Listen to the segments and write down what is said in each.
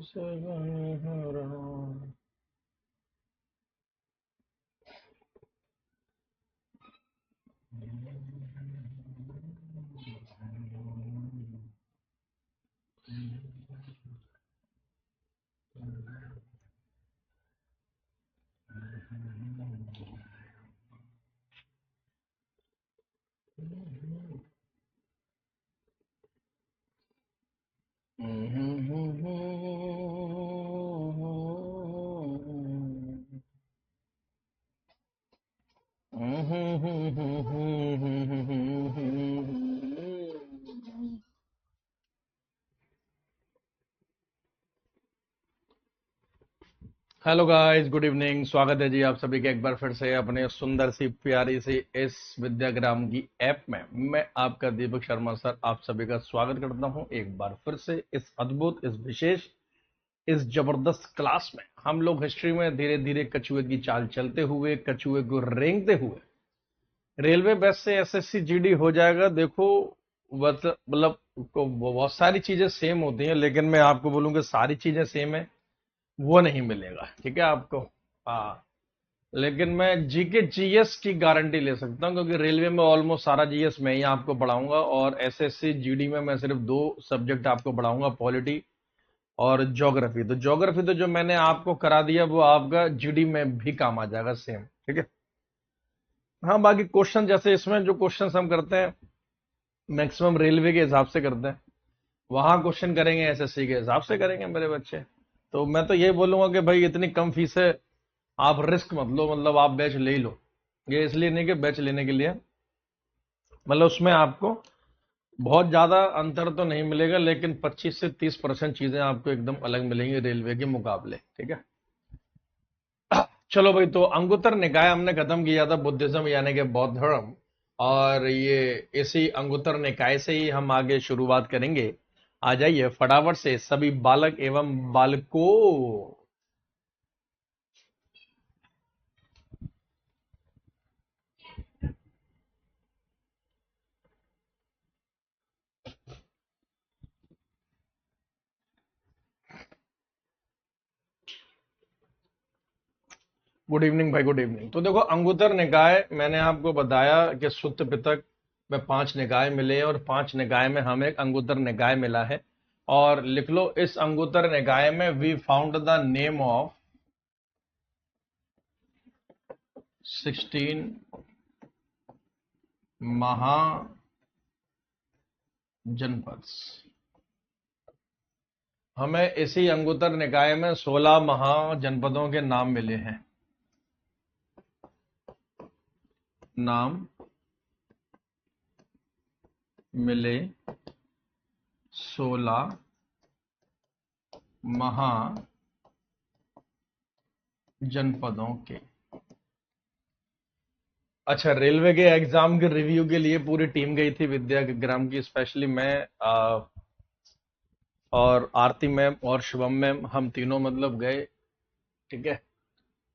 से नहीं हो रहा। Hello guys, good evening. स्वागत है जी आप सभी के एक बार फिर से अपने सुंदर सी प्यारी सी इस विद्याग्राम की ऐप में। मैं आपका दीपक शर्मा सर आप सभी का स्वागत करता हूं एक बार फिर से इस अद्भुत, इस विशेष, इस जबरदस्त क्लास में। हम लोग हिस्ट्री में धीरे धीरे कछुए की चाल चलते हुए, कछुए को रेंगते हुए रेलवे बेस से एसएससी जीडी हो जाएगा। देखो, मतलब बहुत सारी चीजें सेम होती हैं, लेकिन मैं आपको बोलूंगा सारी चीजें सेम है वो नहीं मिलेगा, ठीक है आपको। हाँ, लेकिन मैं जीके जीएस की गारंटी ले सकता हूँ, क्योंकि रेलवे में ऑलमोस्ट सारा जीएस मैं ही आपको पढ़ाऊंगा, और एसएससी जीडी में मैं सिर्फ दो सब्जेक्ट आपको पढ़ाऊंगा, पॉलिटी और ज्योग्राफी। तो ज्योग्राफी तो जो मैंने आपको करा दिया वो आपका जीडी में भी काम आ जाएगा, सेम, ठीक है। हाँ, बाकी क्वेश्चन जैसे इसमें जो क्वेश्चन हम करते हैं मैक्सिमम रेलवे के हिसाब से करते हैं, वहां क्वेश्चन करेंगे एसएससी के हिसाब से करेंगे मेरे बच्चे। तो मैं तो ये बोलूंगा कि भाई इतनी कम फीस है, आप रिस्क मत लो, मतलब आप बैच ले ही लो। ये इसलिए नहीं कि बैच लेने के लिए, मतलब उसमें आपको बहुत ज्यादा अंतर तो नहीं मिलेगा, लेकिन 25 से 30% चीजें आपको एकदम अलग मिलेंगी रेलवे के मुकाबले, ठीक है। चलो भाई, तो अंगुत्तर निकाय हमने खत्म किया था, बुद्धिज्म यानी कि बौद्ध धर्म। और ये इसी अंगुत्तर निकाय से ही हम आगे शुरुआत करेंगे। आ जाइए फटाफट से सभी बालक एवं बालकों। गुड इवनिंग भाई, गुड इवनिंग। तो देखो, अंगुत्तर निकाय मैंने आपको बताया कि सुत्त पिटक में 5 निकाय मिले हैं, और 5 निकाय में हमें एक अंगुत्तर निकाय मिला है। और लिख लो, इस अंगुत्तर निकाय में we found the name of 16 महाजनपद। हमें इसी अंगुत्तर निकाय में 16 महाजनपदों के नाम मिले हैं। नाम मिले 16 महाजनपदों के। अच्छा, रेलवे के एग्जाम के रिव्यू के लिए पूरी टीम गई थी विद्याग्राम की, स्पेशली मैं और आरती मैम और शुभम मैम, हम तीनों मतलब गए, ठीक है।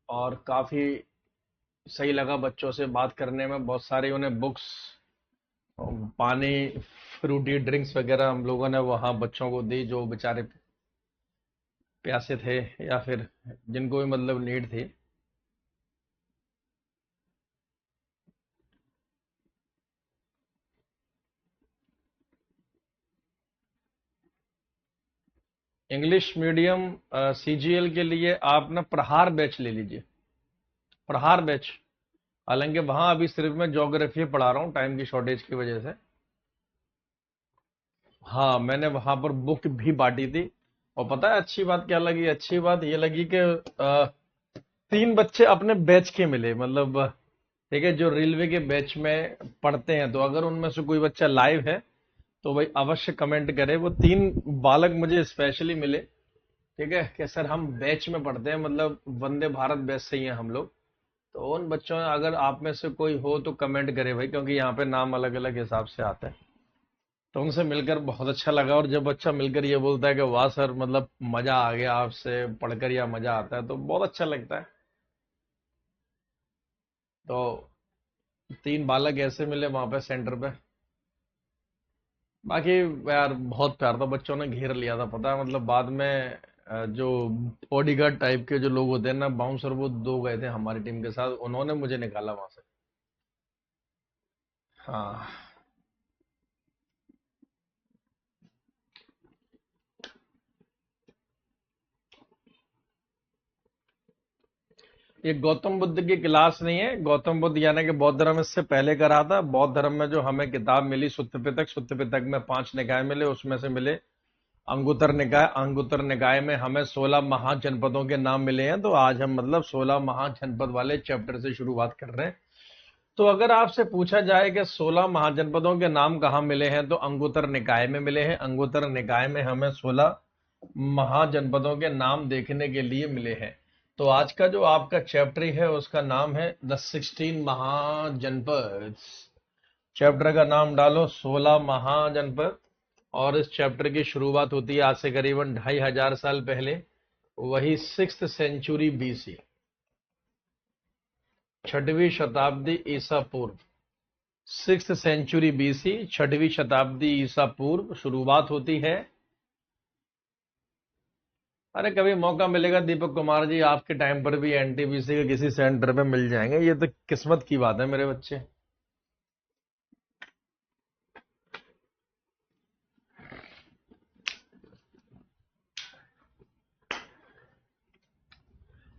और काफी सही लगा बच्चों से बात करने में, बहुत सारी उन्हें बुक्स, पानी, फ्रूटी ड्रिंक्स वगैरह हम लोगों ने वहां बच्चों को दी, जो बेचारे प्यासे थे या फिर जिनको भी मतलब नीड थी। इंग्लिश मीडियम सीजीएल के लिए आप ना प्रहार बैच ले लीजिए, प्रहार बैच। हालांकि वहां अभी सिर्फ मैं ज्योग्राफी पढ़ा रहा हूँ टाइम की शॉर्टेज की वजह से। हाँ, मैंने वहां पर बुक भी बांटी थी। और पता है अच्छी बात क्या लगी? अच्छी बात ये लगी कि 3 बच्चे अपने बैच के मिले, मतलब ठीक है, जो रेलवे के बैच में पढ़ते हैं। तो अगर उनमें से कोई बच्चा लाइव है तो भाई अवश्य कमेंट करे। वो 3 बालक मुझे स्पेशली मिले, ठीक है, कि सर हम बैच में पढ़ते हैं, मतलब वंदे भारत बैच से ही हैं हम लोग। तो उन बच्चों में अगर आप में से कोई हो तो कमेंट करे भाई, क्योंकि यहाँ पे नाम अलग अलग हिसाब से आता है। तो उनसे मिलकर बहुत अच्छा लगा, और जब बच्चा मिलकर ये बोलता है कि वाह सर, मतलब मजा आ गया आपसे पढ़कर, या मजा आता है, तो बहुत अच्छा लगता है। तो 3 बालक ऐसे मिले वहां पे सेंटर पे। बाकी यार बहुत प्यार था, बच्चों ने घेर लिया था, पता है, मतलब बाद में जो बॉडीगार्ड टाइप के जो लोग होते हैं ना, बाउंसर, वो दो गए थे हमारी टीम के साथ, उन्होंने मुझे निकाला वहां से। हाँ। ये गौतम बुद्ध की क्लास नहीं है। गौतम बुद्ध यानी कि बौद्ध धर्म इससे पहले का रहा था। बौद्ध धर्म में जो हमें किताब मिली सुत्त पिटक, सुत्त पिटक में 5 निकाय मिले, उसमें से मिले अंगुत्तर निकाय। अंगुत्तर निकाय में हमें 16 महाजनपदों के नाम मिले हैं। तो आज हम मतलब 16 महाजनपद वाले चैप्टर से शुरुआत कर रहे हैं। तो अगर आपसे पूछा जाए कि 16 महाजनपदों के नाम कहाँ मिले हैं, तो अंगुत्तर निकाय में मिले हैं। अंगुत्तर निकाय में हमें 16 महाजनपदों के नाम देखने के लिए मिले हैं। तो आज का जो आपका चैप्टर है उसका नाम है द 16 महाजनपद। चैप्टर का नाम डालो 16 महाजनपद। और इस चैप्टर की शुरुआत होती है आज से करीबन 2500 साल पहले, वही 6th सेंचुरी BC, 6वीं शताब्दी ईसा पूर्व। 6th सेंचुरी BC, 6वीं शताब्दी ईसा पूर्व शुरुआत होती है। अरे कभी मौका मिलेगा दीपक कुमार जी, आपके टाइम पर भी NTPC के किसी सेंटर पे मिल जाएंगे। ये तो किस्मत की बात है मेरे बच्चे।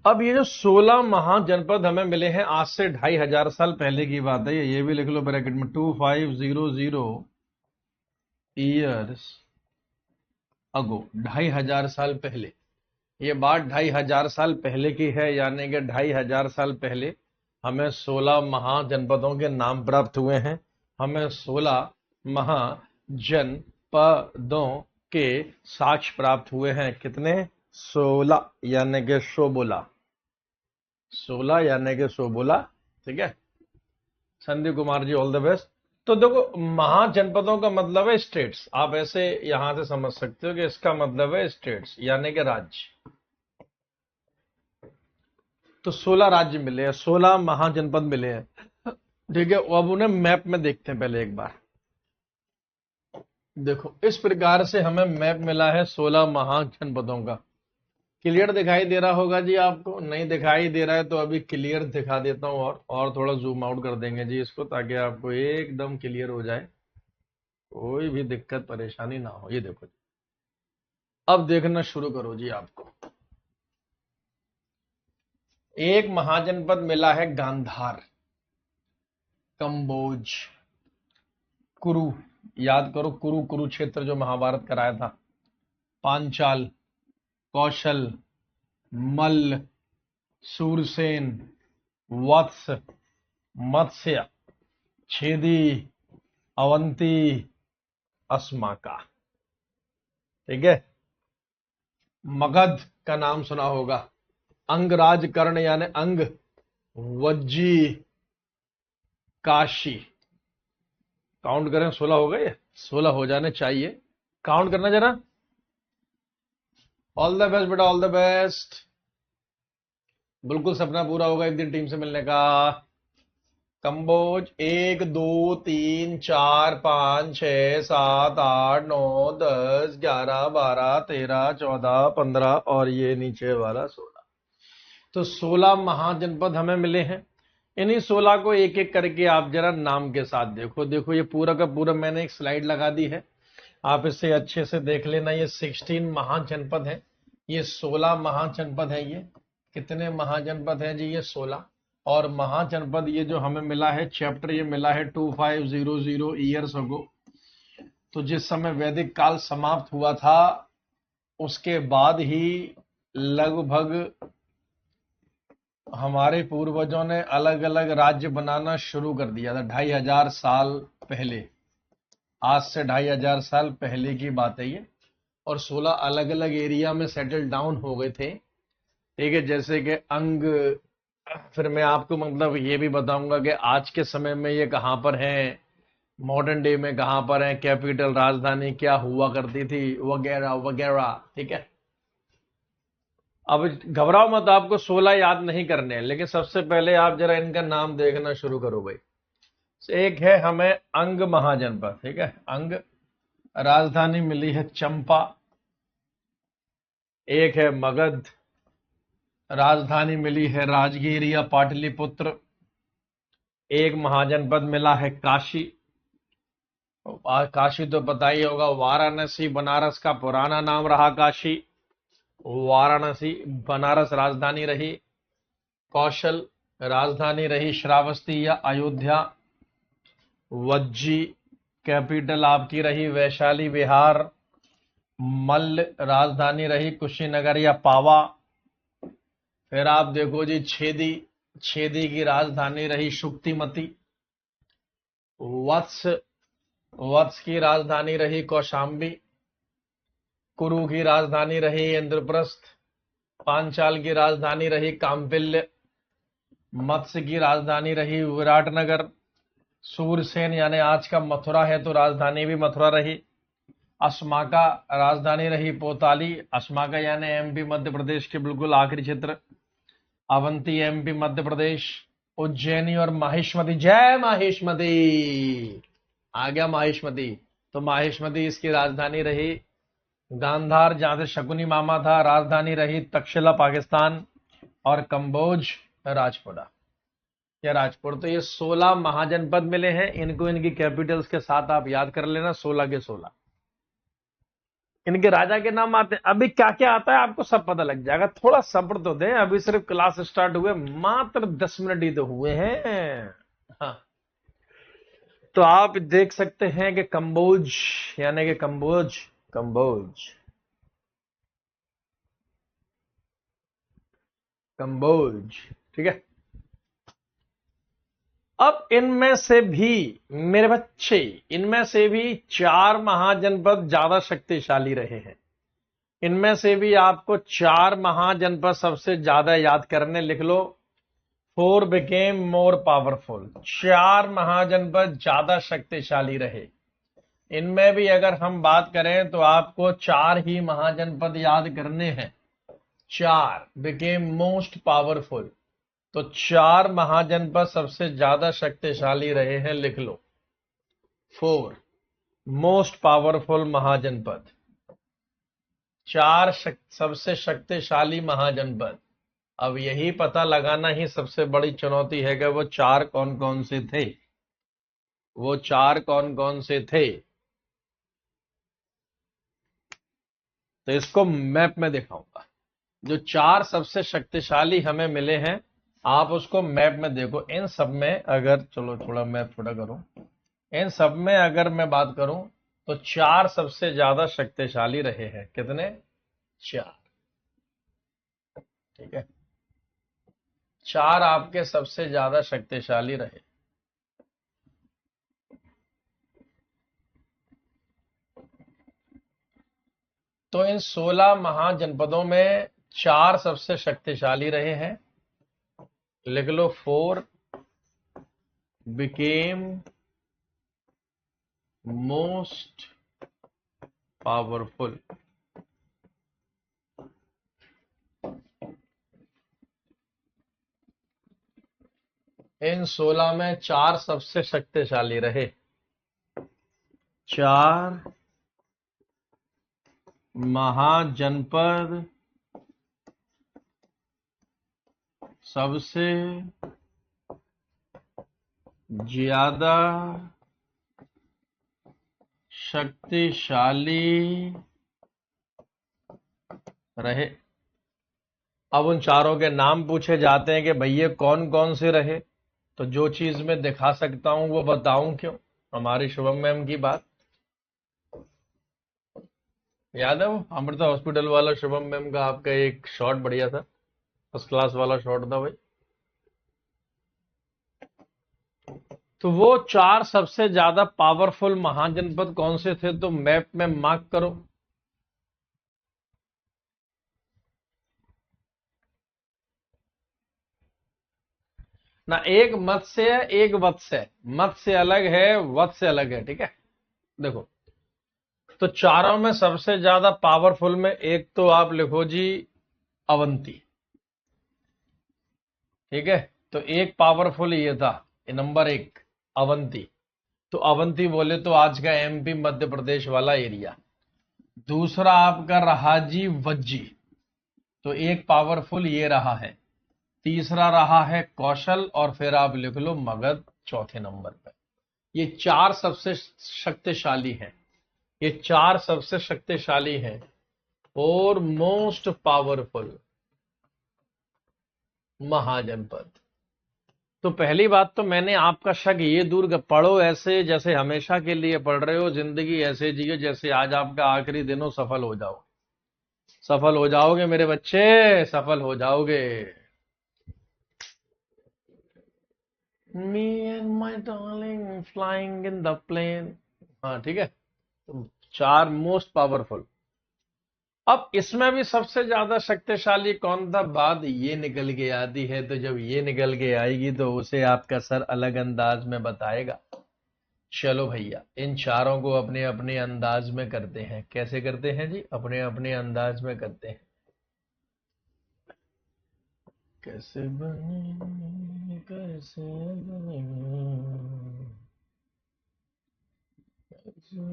अब ये जो 16 महाजनपद हमें मिले हैं आज से 2500 साल पहले की बात है। ये भी लिख लो ब्रैकेट में, 2500 ईयर्स अगो, 2500 साल पहले। ये बात 2500 साल पहले की है, यानी कि 2500 साल पहले हमें 16 महाजनपदों के नाम प्राप्त हुए हैं। हमें 16 महाजनपदों के साक्ष्य प्राप्त हुए हैं। कितने? 16, यानी कि 16 यानी कि 16। ठीक है Sandeep Kumar ji, all the best. तो देखो, महाजनपदों का मतलब है स्टेट्स। आप ऐसे यहां से समझ सकते हो कि इसका मतलब है स्टेट्स यानी कि राज्य। तो 16 राज्य मिले हैं, 16 महाजनपद मिले हैं। ठीक है, अब उन्हें मैप में देखते हैं पहले एक बार। देखो इस प्रकार से हमें मैप मिला है 16 महाजनपदों का। क्लियर दिखाई दे रहा होगा जी आपको? नहीं दिखाई दे रहा है तो अभी क्लियर दिखा देता हूं, और थोड़ा जूम आउट कर देंगे जी इसको, ताकि आपको एकदम क्लियर हो जाए, कोई भी दिक्कत परेशानी ना हो। ये देखो जी, अब देखना शुरू करो जी। आपको एक महाजनपद मिला है गांधार, कंबोज, कुरु, याद करो कुरु, कुरुक्षेत्र जो महाभारत कराया था, पांचाल, कौशल, मल्ल, सूरसेन, वत्स, मत्स्य, छेदी, अवंती, अस्माका। ठीक है। मगध का नाम सुना होगा। अंगराज कर्ण यानी अंग, वज्जी, काशी। काउंट करें, 16 हो गए? 16 हो जाने चाहिए। काउंट करना जरा। ऑल द बेस्ट बेटा, ऑल द बेस्ट। बिल्कुल सपना पूरा होगा एक दिन टीम से मिलने का। कंबोज 1 2 3 4 5 6 7 8 9 10 11 12 13 14 15 और ये नीचे वाला 16। तो 16 महाजनपद हमें मिले हैं। इन्हीं 16 को एक एक करके आप जरा नाम के साथ देखो। देखो ये पूरा का पूरा मैंने एक स्लाइड लगा दी है, आप इसे अच्छे से देख लेना। ये 16 महाजनपद है, ये 16 महाजनपद है। ये कितने महाजनपद हैं जी? ये 16। और महाजनपद ये जो हमें मिला है चैप्टर, ये मिला है 2500 ईयर्स अगो। तो जिस समय वैदिक काल समाप्त हुआ था उसके बाद ही लगभग हमारे पूर्वजों ने अलग अलग राज्य बनाना शुरू कर दिया था। 2500 साल पहले, आज से 2500 साल पहले की बात है ये। और 16 अलग अलग एरिया में सेटल डाउन हो गए थे। ठीक है, जैसे कि अंग। फिर मैं आपको मतलब ये भी बताऊंगा कि आज के समय में ये कहां पर है, मॉडर्न डे में कहां पर है, कैपिटल राजधानी क्या हुआ करती थी, वगैरह वगैरह। ठीक है, अब घबराओ मत, आपको 16 याद नहीं करने हैं, लेकिन सबसे पहले आप जरा इनका नाम देखना शुरू करो भाई। एक है हमें अंग महाजनपद। ठीक है, अंग, राजधानी मिली है चंपा। एक है मगध, राजधानी मिली है राजगीर या पाटलिपुत्र। एक महाजनपद मिला है काशी। काशी तो पता ही होगा, वाराणसी बनारस का पुराना नाम रहा काशी। वाराणसी बनारस राजधानी रही। कौशल राजधानी रही श्रावस्ती या अयोध्या। वज्जी कैपिटल आपकी रही वैशाली बिहार। मल्ल राजधानी रही कुशीनगर या पावा। फिर आप देखो जी छेदी, छेदी की राजधानी रही शुक्तिमती। वत्स, वत्स की राजधानी रही कौशाम्बी। कुरु की राजधानी रही इंद्रप्रस्थ। पांचाल की राजधानी रही काम्पिल्य। मत्स्य की राजधानी रही विराटनगर। सूरसेन यानी आज का मथुरा है तो राजधानी भी मथुरा रही। अस्माका राजधानी रही पोताली। अस्माका यानी एमपी मध्य प्रदेश के बिल्कुल आखिरी क्षेत्र। अवंती एमपी मध्य प्रदेश। उज्जैनी और माहिष्मती, जय माहिष्मती, आ गया माहिष्मती, तो माहिष्मती इसकी राजधानी रही। गांधार जहां से शकुनी मामा था, राजधानी रही तक्षशिला पाकिस्तान। और कंबोज राजपुरा या राजपुर। तो ये 16 महाजनपद मिले हैं, इनको इनकी कैपिटल्स के साथ आप याद कर लेना, 16 के 16। इनके राजा के नाम आते हैं। अभी क्या क्या आता है आपको सब पता लग जाएगा, थोड़ा सब्र तो दें, अभी सिर्फ क्लास स्टार्ट हुए, मात्र 10 मिनट ही तो हुए हैं। हाँ, तो आप देख सकते हैं कि कंबोज यानी कि कंबोज, कंबोज, कंबोज, ठीक है। अब इनमें से भी मेरे बच्चे, इनमें से भी 4 महाजनपद ज्यादा शक्तिशाली रहे हैं। इनमें से भी आपको 4 महाजनपद सबसे ज्यादा याद करने, लिख लो। 4 बिकेम मोर पावरफुल, 4 महाजनपद ज्यादा शक्तिशाली रहे। इनमें भी अगर हम बात करें तो आपको 4 ही महाजनपद याद करने हैं। 4 बिकेम मोस्ट पावरफुल, तो 4 महाजनपद सबसे ज्यादा शक्तिशाली रहे हैं, लिख लो। 4 मोस्ट पावरफुल महाजनपद, 4 सबसे शक्तिशाली महाजनपद। अब यही पता लगाना ही सबसे बड़ी चुनौती है कि वो 4 कौन कौन से थे, वो 4 कौन कौन से थे। तो इसको मैप में दिखाऊंगा। जो 4 सबसे शक्तिशाली हमें मिले हैं, आप उसको मैप में देखो। इन सब में अगर, चलो थोड़ा मैप थोड़ा करूं, इन सब में अगर मैं बात करूं तो 4 सबसे ज्यादा शक्तिशाली रहे हैं। कितने? 4, ठीक है। 4 आपके सबसे ज्यादा शक्तिशाली रहे। तो इन 16 महाजनपदों में 4 सबसे शक्तिशाली रहे हैं, लिख लो। 4 बिकेम मोस्ट पावरफुल। इन 16 में 4 सबसे शक्तिशाली रहे। 4 महाजनपद सबसे ज्यादा शक्तिशाली रहे। अब उन चारों के नाम पूछे जाते हैं कि भैया कौन कौन से रहे, तो जो चीज मैं दिखा सकता हूं वो बताऊं क्यों। हमारी शुभम मैम की बात याद है, वो अमृता हॉस्पिटल वाला शुभम मैम का आपका एक शॉट बढ़िया था, फर्स्ट क्लास वाला शॉट था भाई। तो वो 4 सबसे ज्यादा पावरफुल महाजनपद कौन से थे, तो मैप में मार्क करो। ना एक मत्स्य है, एक वत्स्य है। मत्स्य अलग है, वत्स्य अलग है, ठीक है। देखो, तो चारों में सबसे ज्यादा पावरफुल में एक तो आप लिखो जी अवंती, ठीक है। तो एक पावरफुल ये था, नंबर 1 अवंती। तो अवंती बोले तो आज का एमपी मध्य प्रदेश वाला एरिया। दूसरा आपका रहा जी वज्जी। तो एक पावरफुल ये रहा है, तीसरा रहा है कौशल, और फिर आप लिख लो मगध चौथे नंबर पे। ये चार सबसे शक्तिशाली हैं, ये चार सबसे शक्तिशाली हैं और मोस्ट पावरफुल महाजनपद। तो पहली बात तो मैंने आपका शक ये दूर कर, पढ़ो ऐसे जैसे हमेशा के लिए पढ़ रहे हो, जिंदगी ऐसे जियो जैसे आज आपका आखिरी दिन हो, सफल हो जाओ, सफल हो जाओगे मेरे बच्चे, सफल हो जाओगे। Me and my darling flying in the plane. हाँ ठीक है, तो चार मोस्ट पावरफुल। अब इसमें भी सबसे ज्यादा शक्तिशाली कौन था, बात ये निकल के आती है, तो जब ये निकल के आएगी तो उसे आपका सर अलग अंदाज में बताएगा। चलो भैया, इन चारों को अपने अपने अंदाज में करते हैं। कैसे करते हैं जी? अपने अपने अंदाज में करते हैं। कैसे बने, कैसे बने, कैसे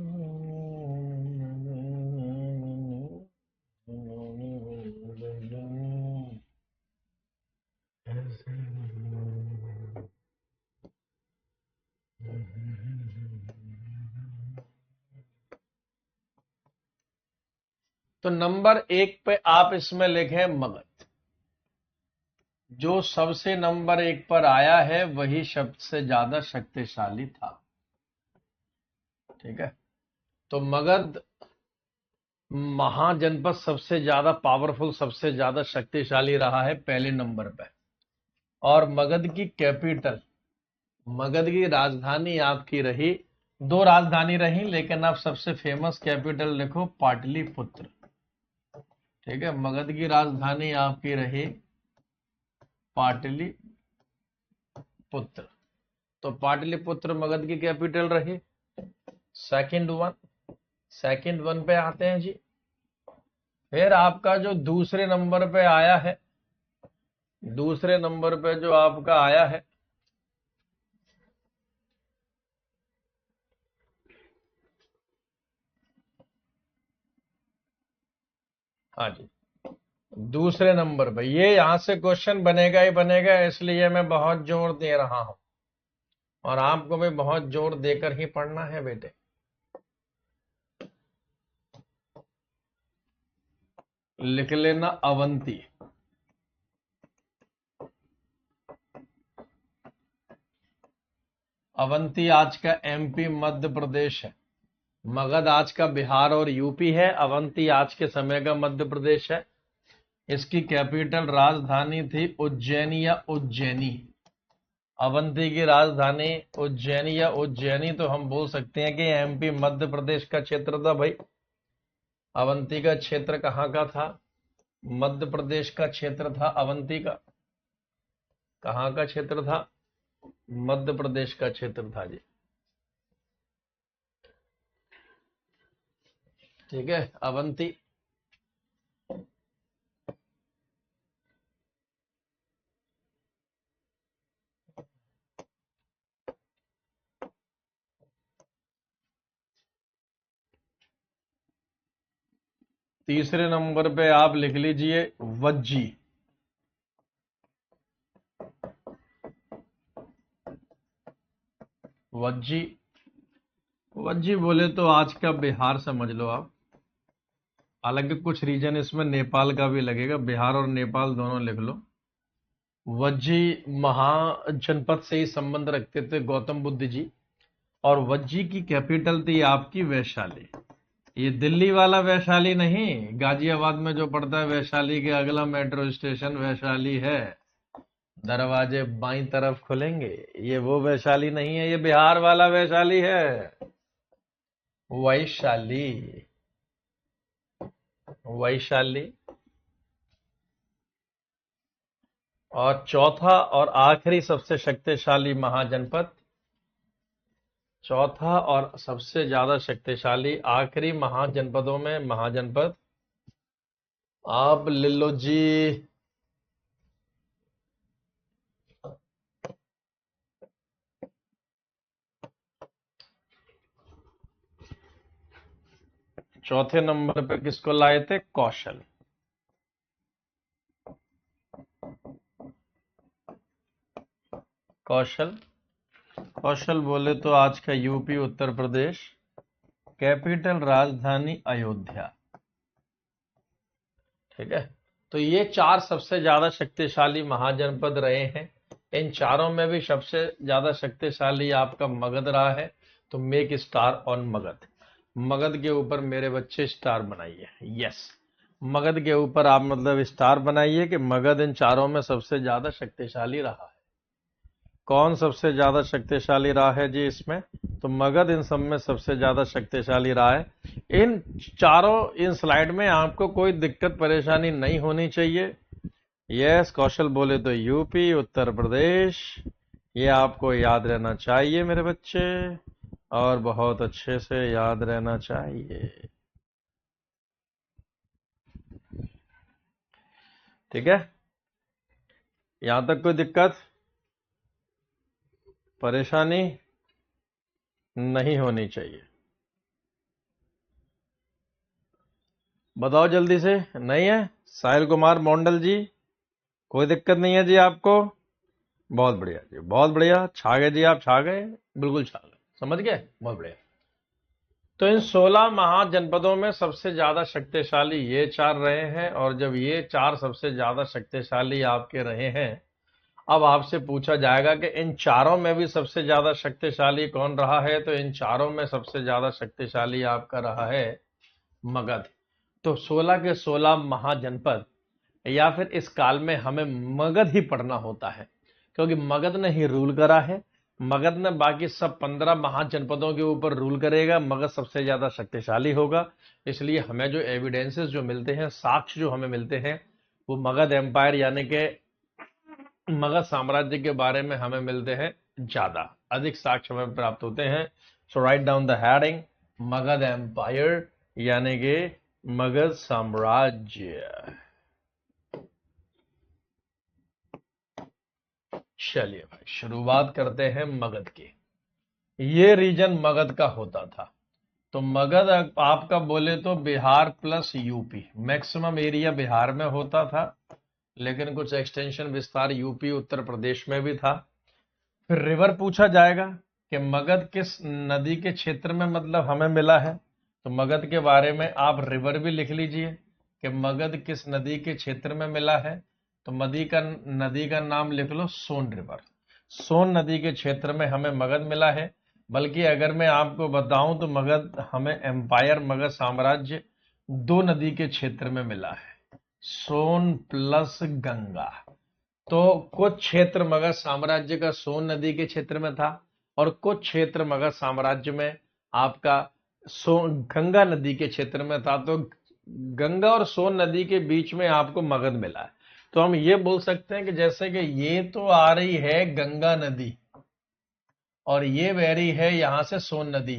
तो नंबर एक पे आप इसमें लिखें मगध। जो सबसे नंबर एक पर आया है वही सबसे ज्यादा शक्तिशाली था। ठीक है, तो मगध महाजनपद सबसे ज्यादा पावरफुल, सबसे ज्यादा शक्तिशाली रहा है पहले नंबर पे। और मगध की कैपिटल, मगध की राजधानी आपकी रही, दो राजधानी रही, लेकिन आप सबसे फेमस कैपिटल लिखो पाटलिपुत्र। ठीक है, मगध की राजधानी आपकी रही पाटलिपुत्र। तो पाटलिपुत्र मगध की कैपिटल रही। सेकंड वन, सेकंड वन पे आते हैं जी। फिर आपका जो दूसरे नंबर पे आया है, दूसरे नंबर पे जो आपका आया है, हाँ जी, दूसरे नंबर पे, ये यहां से क्वेश्चन बनेगा ही बनेगा, इसलिए मैं बहुत जोर दे रहा हूं, और आपको भी बहुत जोर देकर ही पढ़ना है बेटे। लिख लेना अवंती। अवंती आज का एमपी मध्य प्रदेश है। मगध आज का बिहार और यूपी है, अवंती आज के समय का मध्य प्रदेश है। इसकी कैपिटल राजधानी थी उज्जैनी या उज्जैनी। अवंती की राजधानी उज्जैनी या उज्जैनी, तो हम बोल सकते हैं कि एमपी मध्य प्रदेश का क्षेत्र था भाई। अवंती का क्षेत्र कहाँ का था? मध्य प्रदेश का क्षेत्र था अवंती का। कहाँ का क्षेत्र था? मध्य प्रदेश का क्षेत्र था जी। ठीक है, अवंती। तीसरे नंबर पे आप लिख लीजिए वज्जी। वज्जी, वज्जी बोले तो आज का बिहार समझ लो आप। हालांकि कुछ रीजन इसमें नेपाल का भी लगेगा, बिहार और नेपाल दोनों लिख लो। वज्जी महाजनपद से ही संबंध रखते थे गौतम बुद्ध जी, और वज्जी की कैपिटल थी आपकी वैशाली। ये दिल्ली वाला वैशाली नहीं, गाजियाबाद में जो पड़ता है वैशाली के अगला मेट्रो स्टेशन वैशाली है, दरवाजे बाईं तरफ खुलेंगे, ये वो वैशाली नहीं है, ये बिहार वाला वैशाली है, वैशाली, वैशाली। और चौथा और आखिरी सबसे शक्तिशाली महाजनपद, चौथा और सबसे ज्यादा शक्तिशाली आखिरी महाजनपदों में महाजनपद आप ले लो जी। चौथे नंबर पे किसको लाए थे? कौशल। कौशल। कौशल बोले तो आज का यूपी उत्तर प्रदेश। कैपिटल राजधानी अयोध्या। ठीक है, तो ये चार सबसे ज्यादा शक्तिशाली महाजनपद रहे हैं। इन चारों में भी सबसे ज्यादा शक्तिशाली आपका मगध रहा है। तो make star on Magadh. Magadh के ऊपर मेरे बच्चे स्टार बनाइए। यस, मगध के ऊपर आप मतलब स्टार बनाइए कि मगध इन चारों में सबसे ज्यादा शक्तिशाली रहा है। कौन सबसे ज्यादा शक्तिशाली रहा है जी इसमें? तो मगध इन सब में सबसे ज्यादा शक्तिशाली रहा है। इन चारों इन स्लाइड में आपको कोई दिक्कत परेशानी नहीं होनी चाहिए। यस, कौशल बोले तो यूपी उत्तर प्रदेश, ये आपको याद रहना चाहिए मेरे बच्चे, और बहुत अच्छे से याद रहना चाहिए। ठीक है, यहां तक कोई दिक्कत परेशानी नहीं होनी चाहिए। बताओ जल्दी से। नहीं है? साहिल कुमार मोंडल जी, कोई दिक्कत नहीं है जी आपको? बहुत बढ़िया जी, बहुत बढ़िया, छा गए जी, आप छा गए, बिल्कुल छा गए, समझ गए, बहुत बढ़िया। तो इन 16 महाजनपदों में सबसे ज्यादा शक्तिशाली ये चार रहे हैं, और जब ये चार सबसे ज्यादा शक्तिशाली आपके रहे हैं, अब आपसे पूछा जाएगा कि इन चारों में भी सबसे ज्यादा शक्तिशाली कौन रहा है? तो इन चारों में सबसे ज्यादा शक्तिशाली आपका रहा है मगध। तो 16 के 16 महाजनपद, या फिर इस काल में हमें मगध ही पढ़ना होता है, क्योंकि मगध ने ही रूल करा है। मगध ने बाकी सब 15 महाजनपदों के ऊपर रूल करेगा, मगध सबसे ज्यादा शक्तिशाली होगा। इसलिए हमें जो एविडेंसेस जो मिलते हैं, साक्ष्य जो हमें मिलते हैं, वो मगध एम्पायर यानी कि मगध साम्राज्य के बारे में हमें मिलते हैं, ज्यादा अधिक साक्ष्य हमें प्राप्त होते हैं। So write down the heading, Magadha empire यानी कि मगध साम्राज्य। चलिए भाई, शुरुआत करते हैं मगध की। ये रीजन मगध का होता था। तो मगध आपका बोले तो Bihar plus UP, maximum area Bihar में होता था, लेकिन कुछ एक्सटेंशन विस्तार यूपी उत्तर प्रदेश में भी था। फिर रिवर पूछा जाएगा कि मगध किस नदी के क्षेत्र में मतलब हमें मिला है। तो मगध के बारे में आप रिवर भी लिख लीजिए कि मगध किस नदी के क्षेत्र में मिला है। तो नदी का नाम लिख लो सोन रिवर। सोन नदी के क्षेत्र में हमें मगध मिला है। बल्कि अगर मैं आपको बताऊं तो मगध हमें एम्पायर मगध साम्राज्य 2 नदी के क्षेत्र में मिला है, सोन प्लस गंगा। तो कुछ क्षेत्र मगध साम्राज्य का सोन नदी के क्षेत्र में था, और कुछ क्षेत्र मगध साम्राज्य में आपका गंगा नदी के क्षेत्र में था। तो गंगा और सोन नदी के बीच में आपको मगध मिला है। तो हम ये बोल सकते हैं कि जैसे कि ये तो आ रही है गंगा नदी, और ये बह रही है यहां से सोन नदी,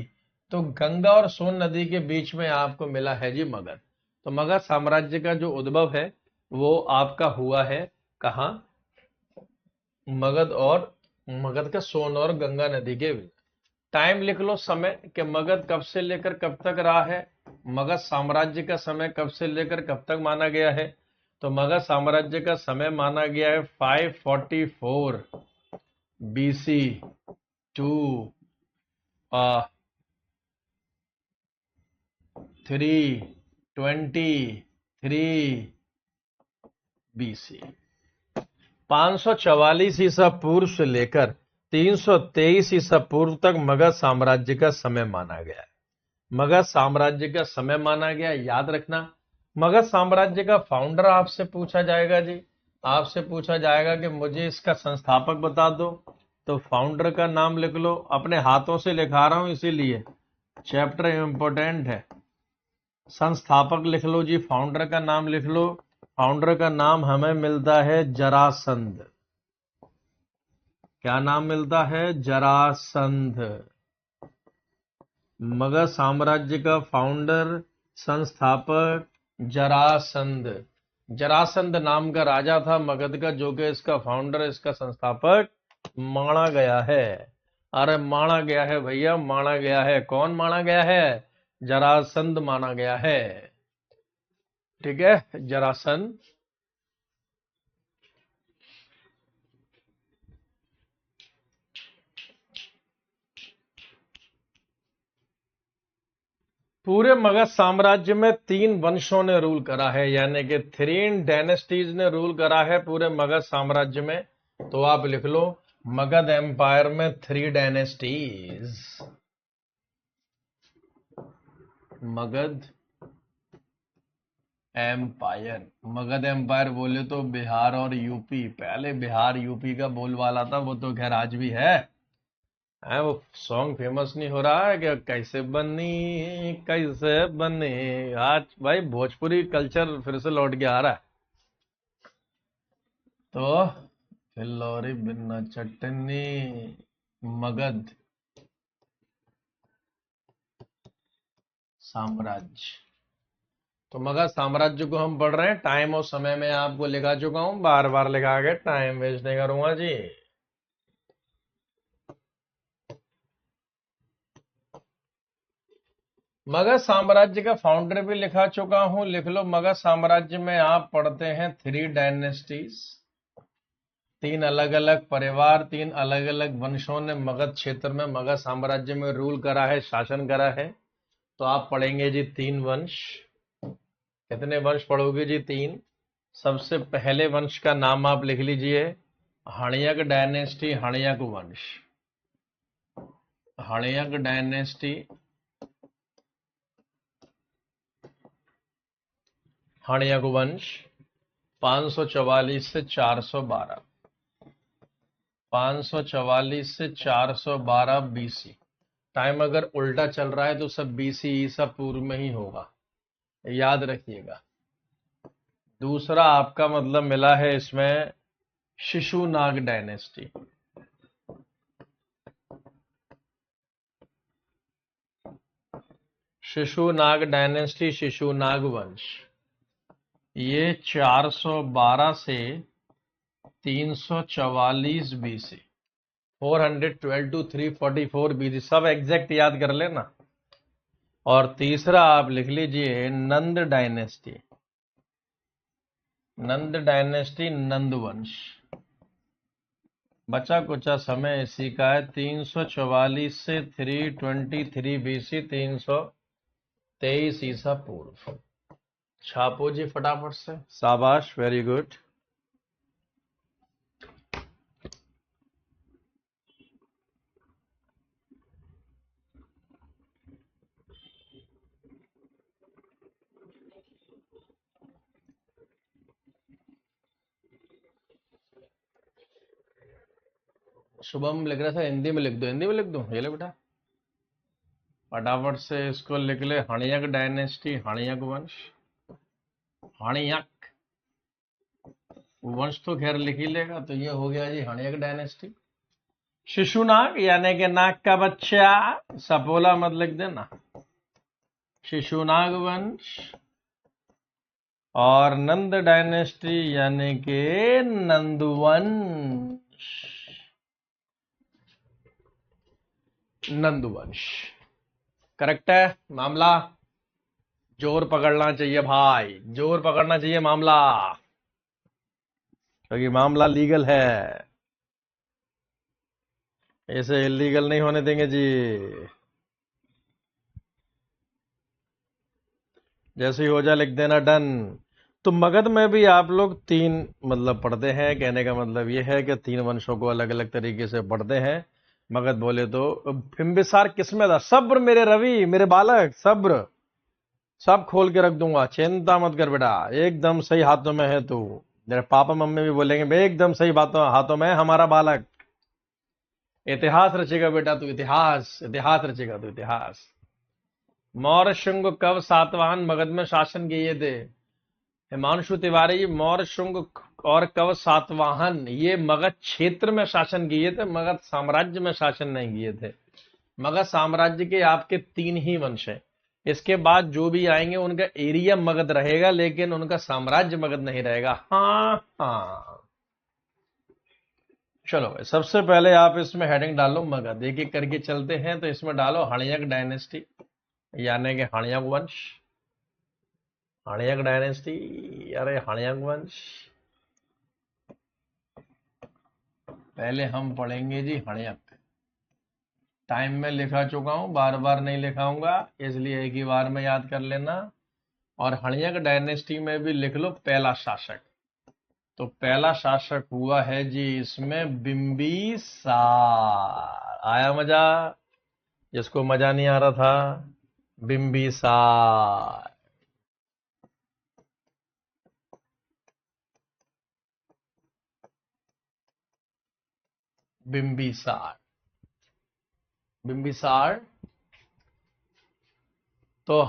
तो गंगा और सोन नदी के बीच में आपको मिला है जी मगध। तो मगध साम्राज्य का जो उद्भव है वो आपका हुआ है कहाँ? मगध का सोन और गंगा नदी के बीच। टाइम लिख लो, समय कि मगध कब से लेकर कब तक रहा है। मगध साम्राज्य का समय कब से लेकर कब तक माना गया है? तो मगध साम्राज्य का समय माना गया है 544 बीसी टू 323 बीसी। 544 ईसा पूर्व से लेकर 323 ईसा पूर्व तक मगध साम्राज्य का समय माना गया है। मगध साम्राज्य का समय माना गया, याद रखना। मगध साम्राज्य का फाउंडर आपसे पूछा जाएगा जी, आपसे पूछा जाएगा कि मुझे इसका संस्थापक बता दो। तो फाउंडर का नाम लिख लो, अपने हाथों से लिखा रहा हूं इसीलिए चैप्टर इंपॉर्टेंट है। संस्थापक लिख लो जी, फाउंडर का नाम लिख लो। फाउंडर का नाम हमें मिलता है जरासंध। क्या नाम मिलता है? जरासंध। मगध साम्राज्य का फाउंडर संस्थापक जरासंध। जरासंध नाम का राजा था मगध का, जो कि इसका फाउंडर इसका संस्थापक माना गया है। अरे माना गया है भैया, माना गया है। कौन माना गया है? जरासंध माना गया है। ठीक है, जरासंध। पूरे मगध साम्राज्य में 3 वंशों ने रूल करा है, यानी कि 3 डायनेस्टीज ने रूल करा है पूरे मगध साम्राज्य में। तो आप लिख लो मगध एम्पायर में 3 dynasties. Magadh empire, Magadh empire बोले तो बिहार और यूपी, पहले बिहार यूपी का बोलबाला था, वो तो खैर आज भी है। वो सॉन्ग फेमस नहीं हो रहा है कि कैसे बनी। आज भाई भोजपुरी कल्चर फिर से लौट के आ रहा है। तो फिल्लौरी बिना चटनी, मगध साम्राज्य। तो मगध साम्राज्य को हम पढ़ रहे हैं, टाइम और समय में आपको लिखा चुका हूं, बार बार लिखा के टाइम वेस्ट नहीं करूंगा जी। मगध साम्राज्य का फाउंडर भी लिखा चुका हूं, लिख लो। मगध साम्राज्य में आप पढ़ते हैं 3 डायनेस्टीज, 3 अलग अलग परिवार, 3 अलग अलग वंशों ने मगध क्षेत्र में, मगध साम्राज्य में रूल करा है, शासन करा है। तो आप पढ़ेंगे जी 3 वंश। कितने वंश पढ़ोगे जी? 3। सबसे पहले वंश का नाम आप लिख लीजिए, हणयक डायनेस्टी, हणयक वंश। हणयक डायनेस्टी, हणयक वंश 544 से 412, 544 से 412 बीसी। टाइम अगर उल्टा चल रहा है तो सब बीसी ईसा पूर्व में ही होगा, याद रखिएगा। दूसरा आपका मतलब मिला है इसमें शिशुनाग डायनेस्टी। शिशुनाग डायनेस्टी, शिशुनाग वंश, ये 412 से 344 बीसी, 412 टू 344 बीसी, सब एग्जैक्ट याद कर लेना। और तीसरा आप लिख लीजिए नंद डायनेस्टी, नंद डायनेस्टी, नंद वंश। बचा कुचा समय इसी का है, 344 से 323 बीसी, 323 ईसा पूर्व। छापो जी फटाफट से, शाबाश, वेरी गुड। शुभम लिख रहा था हिंदी में लिख दो, हिंदी में लिख दो, ये ले बेटा फटाफट से इसको लिख ले। हणयक डायनेस्टी, हणयक वंश, हणयक वंश तो खैर लिख ही लेगा, तो ये हो गया जी हणयक डायनेस्टी। शिशुनाग यानी कि नाग का बच्चा, सपोला मत लिख देना। शिशुनाग वंश और नंद डायनेस्टी यानी कि नंदवंश, नंदवंश करेक्ट है। मामला जोर पकड़ना चाहिए भाई, जोर पकड़ना चाहिए मामला, क्योंकि मामला लीगल है, ऐसे इलीगल नहीं होने देंगे जी। जैसे ही हो जाए लिख देना डन। तो मगध में भी आप लोग 3 मतलब पढ़ते हैं, कहने का मतलब ये है कि 3 वंशों को अलग अलग तरीके से पढ़ते हैं। मगध बोले तो बिंबिसार किसमें था? सब्र मेरे रवि, मेरे बालक, सब्र, सब खोल के रख दूंगा, चिंता मत कर बेटा, एकदम सही हाथों में है तू। मेरे पापा मम्मी भी बोलेंगे बे एकदम सही बातों हाथों में है हमारा बालक, इतिहास रचेगा बेटा तू, इतिहास, इतिहास रचेगा तू, इतिहास। मौर्य शुंग कब सातवाहन मगध में शासन किए थे? हिमांशु तिवारी, मौर्य शुंग और कव सातवाहन ये मगध क्षेत्र में शासन किए थे, मगध साम्राज्य में शासन नहीं किए थे। मगध साम्राज्य के आपके 3 ही वंश हैं, इसके बाद जो भी आएंगे उनका एरिया मगध रहेगा, लेकिन उनका साम्राज्य मगध नहीं रहेगा। हाँ हाँ, चलो सबसे पहले आप इसमें हेडिंग डालो मगध, एक एक करके चलते हैं। तो इसमें डालो हणयक डायनेस्टी यानी कि हणयक वंश, हणयक डायनेस्टी, अरे हणयक वंश। पहले हम पढ़ेंगे जी हणयक, टाइम में लिखा चुका हूं, बार बार नहीं लिखाऊंगा, इसलिए एक ही बार में याद कर लेना। और हणियक डायनेस्टी में भी लिख लो पहला शासक। तो पहला शासक हुआ है जी इसमें बिंबिसार। आया मजा? जिसको मजा नहीं आ रहा था, बिंबिसार। बिंबिसार, बिंबिसार। तो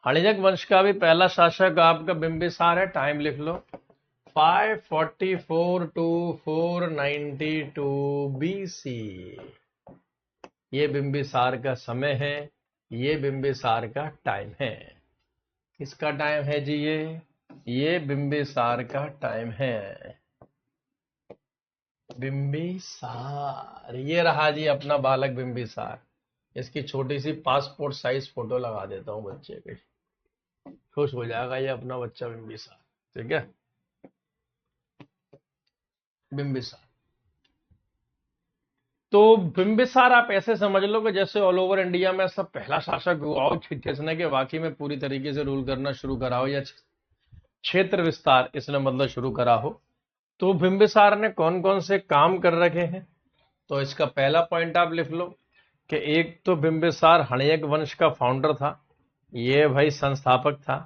हणिजक वंश का भी पहला शासक आपका बिंबिसार है। टाइम लिख लो 544 टू 492 BC। ये बिंबिसार का समय है, ये बिंबिसार का टाइम है। किसका टाइम है जी? ये बिंबिसार का टाइम है। बिंबिसार, ये रहा जी अपना बालक बिंबिसार। इसकी छोटी सी पासपोर्ट साइज फोटो लगा देता हूं बच्चे की, खुश हो जाएगा ये अपना बच्चा बिंबिसार। ठीक है, बिंबिसार। तो बिंबिसार आप ऐसे समझ लो कि जैसे ऑल ओवर इंडिया में सब पहला शासक हुआ हो जिसने के वाकई में पूरी तरीके से रूल करना शुरू करा हो, या क्षेत्र विस्तार इसने मतलब शुरू करा हो। तो बिंबिसार ने कौन कौन से काम कर रखे हैं? तो इसका पहला पॉइंट आप लिख लो कि एक तो बिंबिसार हणियक वंश का फाउंडर था। ये भाई संस्थापक था,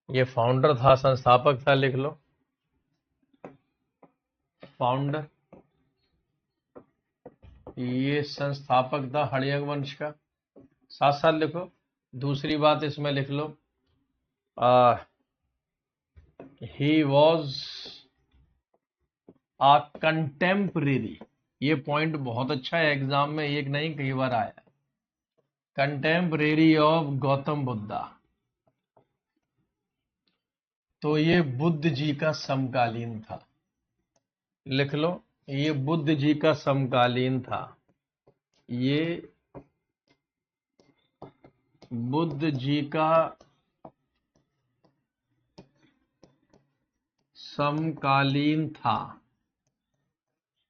ये फाउंडर था, संस्थापक था, लिख लो फाउंडर। ये संस्थापक था हणियक वंश का। साथ साथ लिखो दूसरी बात इसमें लिख लो, ही वॉज आ कंटेम्परेरी। ये पॉइंट बहुत अच्छा है, एग्जाम में एक नहीं कई बार आया। Contemporary of Gautam Buddha. तो ये बुद्ध जी का समकालीन था, लिख लो ये बुद्ध जी का समकालीन था। ये बुद्ध जी का समकालीन था।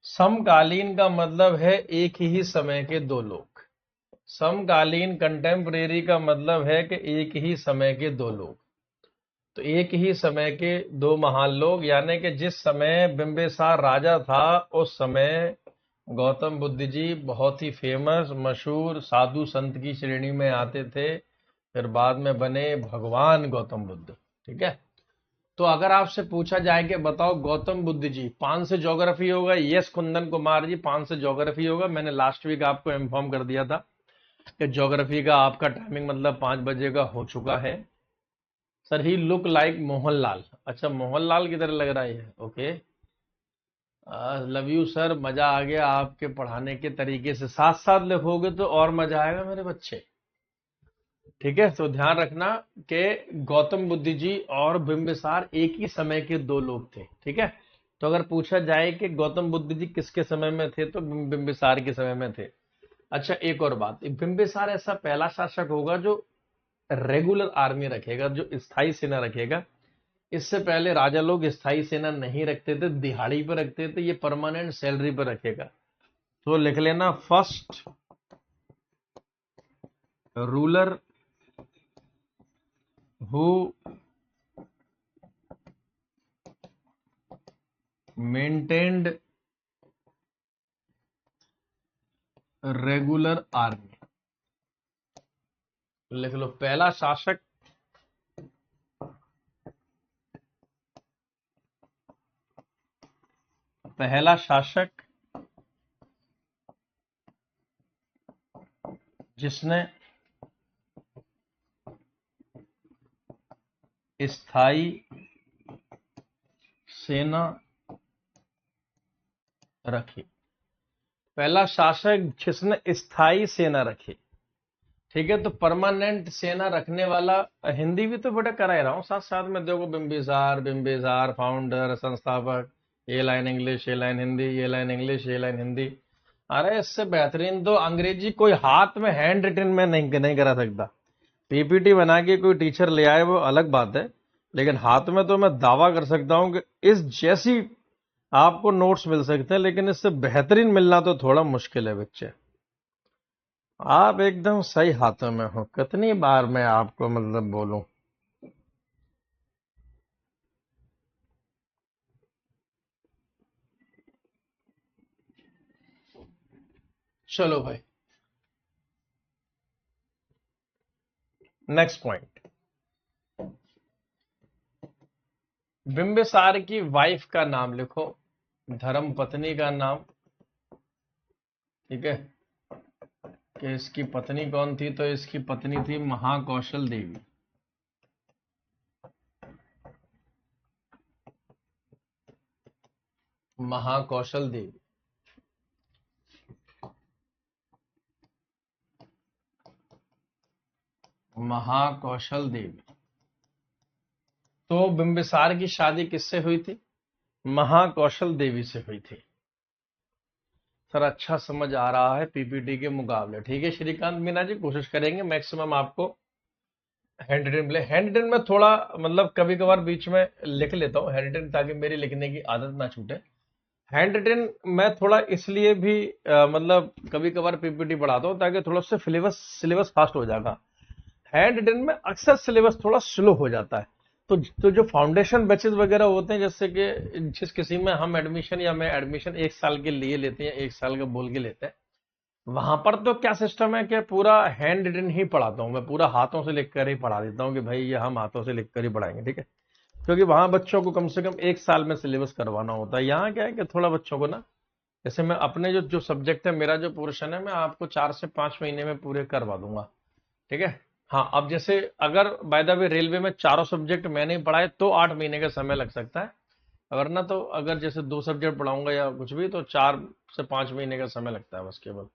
समकालीन का मतलब है एक ही समय के दो लोग। समकालीन कंटेम्परेरी का मतलब है कि एक ही समय के दो लोग। तो एक ही समय के दो महान लोग, यानी कि जिस समय बिंबिसार राजा था उस समय गौतम बुद्ध जी बहुत ही फेमस मशहूर साधु संत की श्रेणी में आते थे, फिर बाद में बने भगवान गौतम बुद्ध। ठीक है, तो अगर आपसे पूछा जाए कि बताओ गौतम बुद्ध जी 5 से ज्योग्राफी होगा? यस कुंदन कुमार जी 5 से ज्योग्राफी होगा। मैंने लास्ट वीक आपको इन्फॉर्म कर दिया था कि ज्योग्राफी का आपका टाइमिंग मतलब 5 बजे का हो चुका है। सर ही लुक लाइक मोहनलाल। अच्छा, मोहनलाल की तरह लग रहा है। ओके, लव यू सर, मजा आ गया आपके पढ़ाने के तरीके से। साथ साथ लिखोगे तो और मजा आएगा मेरे बच्चे। ठीक है, तो ध्यान रखना कि गौतम बुद्ध जी और बिंबिसार एक ही समय के दो लोग थे। ठीक है, तो अगर पूछा जाए कि गौतम बुद्ध जी किसके समय में थे तो बिंबिसार के समय में थे। अच्छा, एक और बात, बिंबिसार ऐसा पहला शासक होगा जो रेगुलर आर्मी रखेगा, जो स्थायी सेना रखेगा। इससे पहले राजा लोग स्थायी सेना नहीं रखते थे, दिहाड़ी पर रखते थे, ये परमानेंट सैलरी पर रखेगा। तो लिख लेना first ruler who maintained regular army. लिख लो पहला शासक पहला शासक जिसने स्थायी सेना रखी। पहला शासक जिसने स्थायी सेना रखी। ठीक है, तो परमानेंट सेना रखने वाला, हिंदी भी तो बेटा करा ही रहा हूं साथ साथ में। देखो बिंबिसार, बिंबिसार फाउंडर संस्थापक, ये लाइन इंग्लिश, ये लाइन हिंदी, ये लाइन इंग्लिश, ये लाइन हिंदी। अरे इससे बेहतरीन तो अंग्रेजी कोई हाथ में हैंड रिटन में नहीं करा सकता। पीपीटी बना के कोई टीचर ले आए वो अलग बात है, लेकिन हाथ में तो मैं दावा कर सकता हूं कि इस जैसी आपको नोट्स मिल सकते हैं, लेकिन इससे बेहतरीन मिलना तो थोड़ा मुश्किल है बच्चे। आप एकदम सही हाथों में हो। कितनी बार मैं आपको मतलब बोलूं। चलो भाई, नेक्स्ट पॉइंट। बिंबिसार की वाइफ का नाम लिखो, धर्म पत्नी का नाम। ठीक है, कि इसकी पत्नी कौन थी, तो इसकी पत्नी थी महाकौशल देवी। महाकौशल देवी। महाकौशल देवी। तो बिंबिसार की शादी किससे हुई थी? महाकौशल देवी से हुई थी। सर अच्छा समझ आ रहा है पीपीटी के मुकाबले। ठीक है श्रीकांत मीना जी, कोशिश करेंगे मैक्सिमम आपको हैंड रिटन मिले। हैंड रिटन में थोड़ा मतलब कभी कभार बीच में लिख लेता हूँ हैंड रिटन, ताकि मेरी लिखने की आदत ना छूटे। हैंड रिटन मैं थोड़ा इसलिए भी मतलब कभी कभार पीपीटी पढ़ाता हूँ ताकि थोड़ा सा सिलेबस सिलेबस फास्ट हो जाएगा। हैंड रिटन में अक्सर सिलेबस थोड़ा स्लो हो जाता है। तो जो फाउंडेशन बैचेस वगैरह होते हैं, जैसे कि जिस किसी में हम एडमिशन या मैं एडमिशन 1 साल के लिए लेते हैं, 1 साल का बोल के लेते हैं, वहां पर तो क्या सिस्टम है कि पूरा हैंड रिटन ही पढ़ाता हूँ मैं, पूरा हाथों से लिख कर ही पढ़ा देता हूँ कि भाई ये हम हाथों से लिख कर ही पढ़ाएंगे। ठीक है, क्योंकि वहां बच्चों को कम से कम 1 साल में सिलेबस करवाना होता है। यहाँ क्या है कि थोड़ा बच्चों को ना, जैसे मैं अपने जो जो सब्जेक्ट है, मेरा जो पोर्शन है, मैं आपको 4 से 5 महीने में पूरे करवा दूंगा। ठीक है। हाँ, अब जैसे अगर बाय द वे रेलवे में चारों सब्जेक्ट मैंने ही पढ़ाए तो 8 महीने का समय लग सकता है। अगर ना तो अगर जैसे 2 सब्जेक्ट पढ़ाऊंगा या कुछ भी, तो 4 से 5 महीने का समय लगता है बस केवल।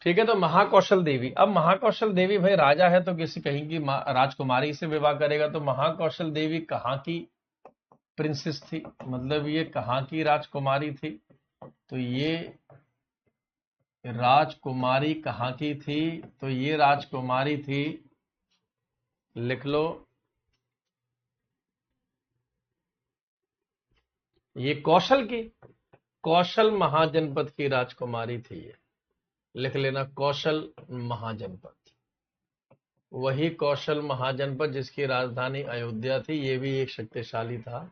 ठीक है, तो महाकौशल देवी। अब महाकौशल देवी भाई राजा है तो किसी कहीं की राजकुमारी से विवाह करेगा, तो महाकौशल देवी कहाँ की प्रिंसेस थी, मतलब ये कहाँ की राजकुमारी थी? तो ये राजकुमारी कहाँ की थी? तो ये राजकुमारी थी, लिख लो, ये कौशल की, कौशल महाजनपद की राजकुमारी थी ये। लिख लेना, कौशल महाजनपद। वही कौशल महाजनपद जिसकी राजधानी अयोध्या थी, ये भी एक शक्तिशाली था।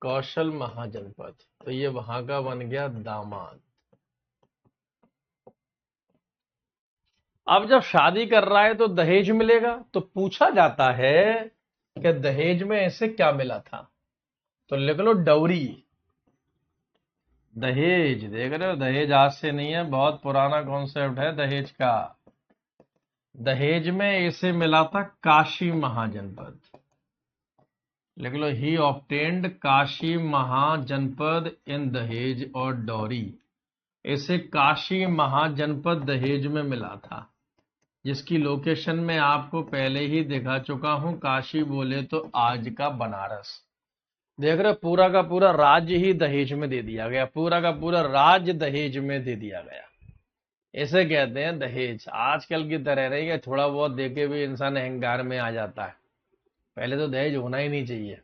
कौशल महाजनपद, तो ये वहां का बन गया दामाद। अब जब शादी कर रहा है तो दहेज मिलेगा, तो पूछा जाता है कि दहेज में ऐसे क्या मिला था? तो लिख लो डौरी। दहेज, देख रहे हो, दहेज आज से नहीं है, बहुत पुराना कॉन्सेप्ट है दहेज का। दहेज में इसे मिला था काशी महाजनपद। लिख लो, ही ऑब्टेन्ड काशी महाजनपद इन दहेज और डौरी। इसे काशी महाजनपद दहेज में मिला था, जिसकी लोकेशन में आपको पहले ही दिखा चुका हूं। काशी बोले तो आज का बनारस। देख रहे हो, पूरा का पूरा राज्य ही दहेज में दे दिया गया, पूरा का पूरा राज्य दहेज में दे दिया गया। इसे कहते हैं दहेज। आजकल की तरह नहीं है थोड़ा बहुत देके भी इंसान अहंकार में आ जाता है। पहले तो दहेज होना ही नहीं चाहिए।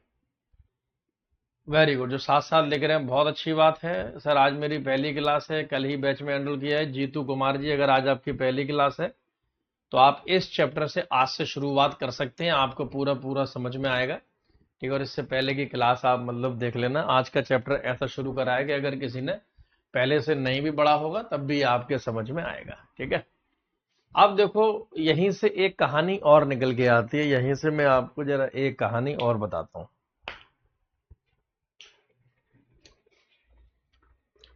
वेरी गुड, जो साथ साथ लिख रहे हैं बहुत अच्छी बात है। सर आज मेरी पहली क्लास है, कल ही बैच में एनरोल किया है। जीतू कुमार जी, अगर आज आपकी पहली क्लास है तो आप इस चैप्टर से आज से शुरुआत कर सकते हैं, आपको पूरा पूरा समझ में आएगा। ठीक है, और इससे पहले की क्लास आप मतलब देख लेना। आज का चैप्टर ऐसा शुरू करा है कि अगर किसी ने पहले से नहीं भी पढ़ा होगा तब भी आपके समझ में आएगा। ठीक है, अब देखो, यहीं से एक कहानी और निकल के आती है। यहीं से मैं आपको जरा एक कहानी और बताता हूं।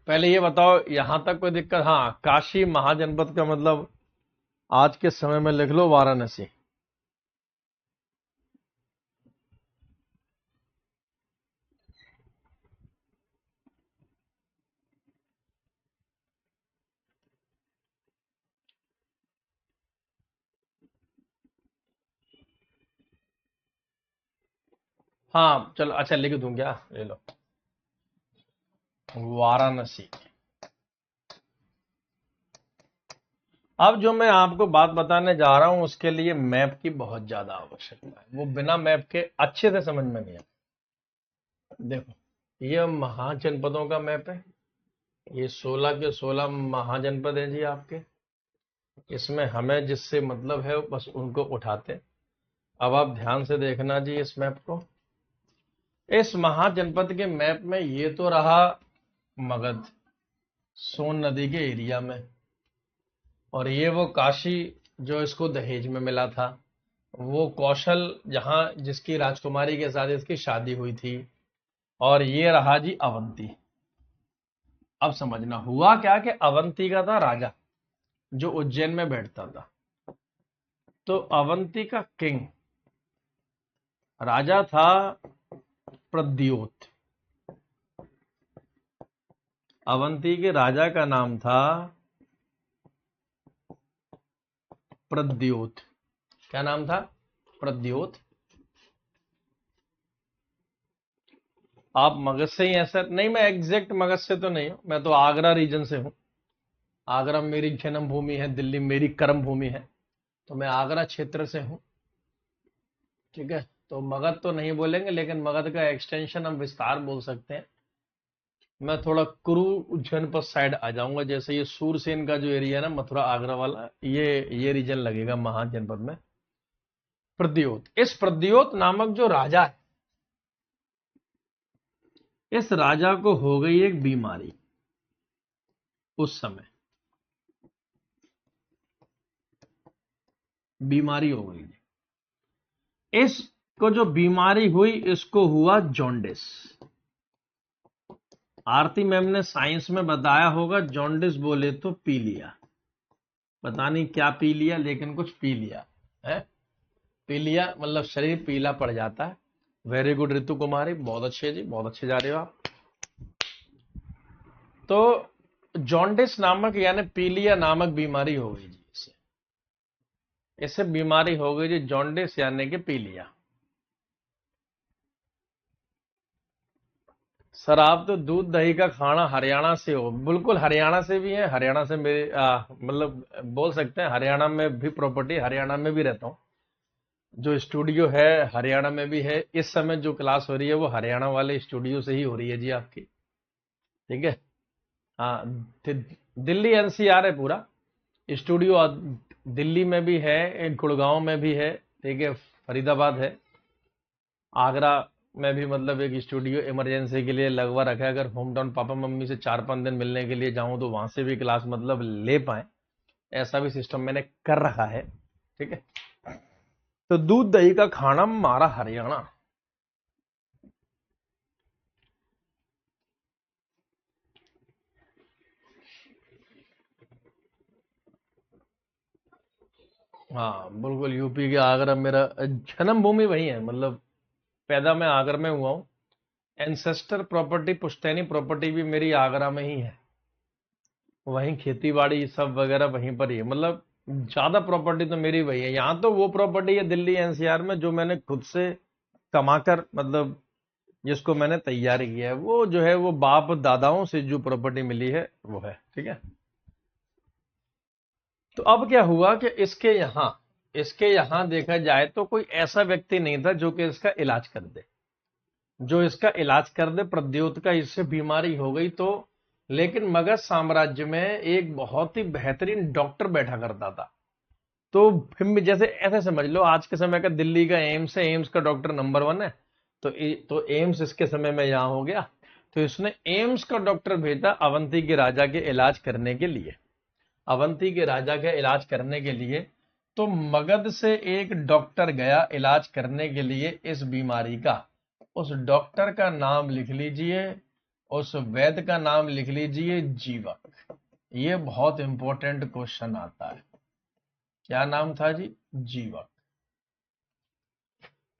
पहले ये बताओ, यहां तक कोई दिक्कत? हाँ, काशी महाजनपद का मतलब आज के समय में लिख लो वाराणसी। हाँ चलो, अच्छा लिख दूं क्या? ले लो, वाराणसी। अब जो मैं आपको बात बताने जा रहा हूं उसके लिए मैप की बहुत ज्यादा आवश्यकता है, वो बिना मैप के अच्छे से समझ में नहीं आता। देखो, ये महाजनपदों का मैप है, ये 16 के 16 महाजनपद है जी आपके। इसमें हमें जिससे मतलब है बस उनको उठाते हैं। अब आप ध्यान से देखना जी इस मैप को। इस महाजनपद के मैप में ये तो रहा मगध, सोन नदी के एरिया में, और ये वो काशी जो इसको दहेज में मिला था, वो कौशल जहां जिसकी राजकुमारी के साथ इसकी शादी हुई थी, और ये रहा जी अवंती। अब समझना हुआ क्या कि अवंती का था राजा जो उज्जैन में बैठता था। तो अवंती का किंग राजा था प्रद्योत। अवंती के राजा का नाम था प्रद्योत। क्या नाम था? प्रद्योत। आप मगध से ही हैं सर? नहीं, मैं एग्जैक्ट मगध से तो नहीं हूं, मैं तो आगरा रीजन से हूं। आगरा मेरी जन्म भूमि है, दिल्ली मेरी कर्म भूमि है, तो मैं आगरा क्षेत्र से हूं। ठीक है, तो मगध तो नहीं बोलेंगे, लेकिन मगध का एक्सटेंशन हम विस्तार बोल सकते हैं। मैं थोड़ा कुरु जनपद साइड आ जाऊंगा, जैसे ये सूरसेन का जो एरिया है ना, मथुरा आगरा वाला, ये रीजन लगेगा महान जनपद में। प्रद्योत, इस प्रद्योत नामक जो राजा है, इस राजा को हो गई एक बीमारी उस समय। बीमारी हो गई। इसको जो बीमारी हुई, इसको हुआ जॉन्डिस। आरती मैम ने साइंस में बताया होगा, जॉन्डिस बोले तो पी लिया। पता नहीं क्या पी लिया, लेकिन कुछ पी लिया है। पी लिया मतलब शरीर पीला पड़ जाता है। वेरी गुड ऋतु कुमारी, बहुत अच्छे जी, बहुत अच्छे जा रहे हो आप। तो जॉन्डिस नामक यानी पीलिया नामक बीमारी हो गई जी इसे। इसे बीमारी हो गई जी जॉन्डिस यानी कि पीलिया। सर आप तो दूध दही का खाना हरियाणा से हो। बिल्कुल हरियाणा से भी है, हरियाणा से मेरे मतलब बोल सकते हैं हरियाणा में भी प्रॉपर्टी, हरियाणा में भी रहता हूँ। जो स्टूडियो है हरियाणा में भी है। इस समय जो क्लास हो रही है वो हरियाणा वाले स्टूडियो से ही हो रही है जी आपकी। ठीक है। हाँ, दिल्ली एनसीआर है पूरा स्टूडियो। दिल्ली में भी है, एक गुड़गांव में भी है, ठीक है, फरीदाबाद है, आगरा में भी मतलब एक स्टूडियो इमरजेंसी के लिए लगवा रखा है। अगर होम टाउन पापा मम्मी से 4-5 दिन मिलने के लिए जाऊं तो वहां से भी क्लास मतलब ले पाए, ऐसा भी सिस्टम मैंने कर रखा है। ठीक है। तो दूध दही का खाना मारा हरियाणा। हाँ बिल्कुल, यूपी के आगरा मेरा जन्म भूमि वही है, मतलब पैदा मैं आगरा में हुआ हूँ। एंसेस्टर प्रॉपर्टी, पुश्तैनी प्रॉपर्टी भी मेरी आगरा में ही है। वहीं खेती बाड़ी सब वगैरह वहीं पर ही है, मतलब ज्यादा प्रॉपर्टी तो मेरी वही है। यहाँ तो वो प्रॉपर्टी है दिल्ली एनसीआर में जो मैंने खुद से कमाकर मतलब जिसको मैंने तैयार किया है, वो जो है वो बाप दादाओं से जो प्रॉपर्टी मिली है वो है। ठीक है। तो अब क्या हुआ कि इसके यहाँ देखा जाए तो कोई ऐसा व्यक्ति नहीं था जो कि इसका इलाज कर दे, जो इसका इलाज कर दे। प्रद्योत का इससे बीमारी हो गई तो, लेकिन मगध साम्राज्य में एक बहुत ही बेहतरीन डॉक्टर बैठा करता था। तो फिर भी जैसे ऐसे समझ लो आज के समय का दिल्ली का एम्स है, एम्स का डॉक्टर नंबर 1 है। तो एम्स इसके समय में यहाँ हो गया। तो इसने एम्स का डॉक्टर भेजा अवंती के राजा के इलाज करने के लिए। अवंती के राजा का इलाज करने के लिए तो मगध से एक डॉक्टर गया इलाज करने के लिए इस बीमारी का। उस डॉक्टर का नाम लिख लीजिए, उस वैद्य का नाम लिख लीजिए जीवक। ये बहुत इंपॉर्टेंट क्वेश्चन आता है। क्या नाम था जी? जीवक।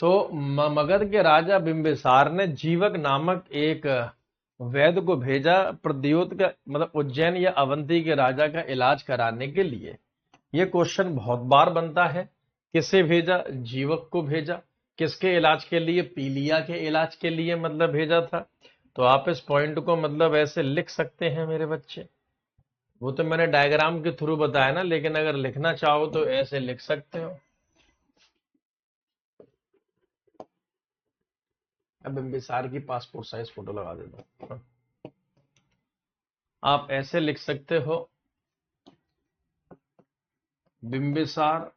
तो मगध के राजा बिंबिसार ने जीवक नामक एक वैद्य को भेजा प्रद्योत का मतलब उज्जैन या अवंती के राजा का इलाज कराने के लिए। यह क्वेश्चन बहुत बार बनता है। किसे भेजा? जीवक को भेजा। किसके इलाज के लिए? पीलिया के इलाज के लिए मतलब भेजा था। तो आप इस पॉइंट को मतलब ऐसे लिख सकते हैं मेरे बच्चे। वो तो मैंने डायग्राम के थ्रू बताया ना, लेकिन अगर लिखना चाहो तो ऐसे लिख सकते हो। अब बिंबिसार की पासपोर्ट साइज फोटो लगा देता हूँ। आप ऐसे लिख सकते हो, Bimbisara